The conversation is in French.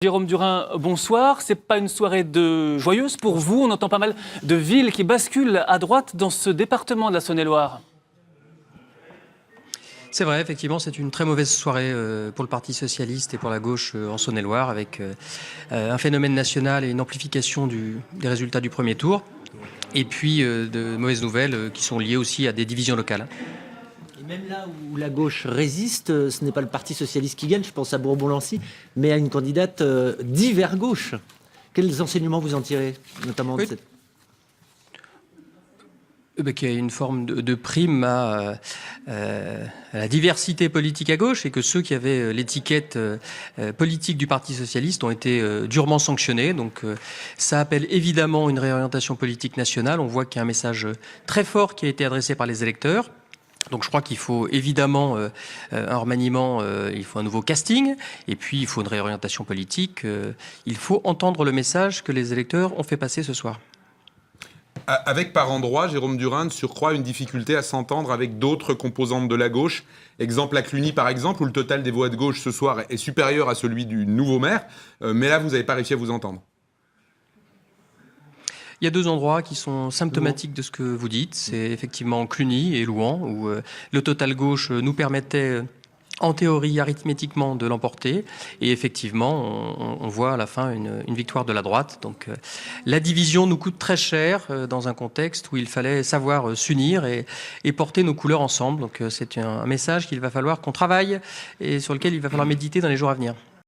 Jérôme Durin, bonsoir. C'est pas une soirée joyeuse pour vous. On entend pas mal de villes qui basculent à droite dans ce département de la Saône-et-Loire. C'est vrai, effectivement, c'est une très mauvaise soirée pour le Parti socialiste et pour la gauche en Saône-et-Loire, avec un phénomène national et une amplification des résultats du premier tour, et puis de mauvaises nouvelles qui sont liées aussi à des divisions locales. Et même là où la gauche résiste, ce n'est pas le Parti socialiste qui gagne, je pense à Bourbon-Lancy, mais à une candidate d'hiver gauche. Quels enseignements vous en tirez, notamment de cette... Qu'il y a une forme de prime à la diversité politique à gauche et que ceux qui avaient l'étiquette politique du Parti socialiste ont été durement sanctionnés. Donc ça appelle évidemment une réorientation politique nationale. On voit qu'il y a un message très fort qui a été adressé par les électeurs. Donc je crois qu'il faut évidemment un remaniement, il faut un nouveau casting, et puis il faut une réorientation politique. Il faut entendre le message que les électeurs ont fait passer ce soir. Avec par endroit, Jérôme Durin, de surcroît, une difficulté à s'entendre avec d'autres composantes de la gauche. Exemple à Cluny, par exemple, où le total des voix de gauche ce soir est supérieur à celui du nouveau maire. Mais là, vous n'avez pas réussi à vous entendre. Il y a deux endroits qui sont symptomatiques de ce que vous dites. C'est effectivement Cluny et Louhans, où le total gauche nous permettait... en théorie, arithmétiquement, de l'emporter. Et effectivement, on voit à la fin une victoire de la droite. Donc la division nous coûte très cher dans un contexte où il fallait savoir s'unir et porter nos couleurs ensemble. Donc c'est un message qu'il va falloir qu'on travaille et sur lequel il va falloir méditer dans les jours à venir.